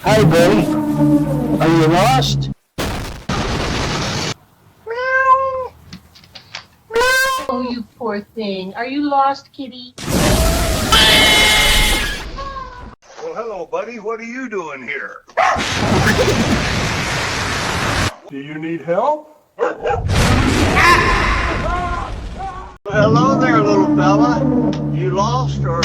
Hi, buddy. Are you lost? Meow. Meow. Oh, you poor thing. Are you lost, kitty? Well, hello, buddy. What are you doing here? Do you need help? Hello there, little fella. You lost or...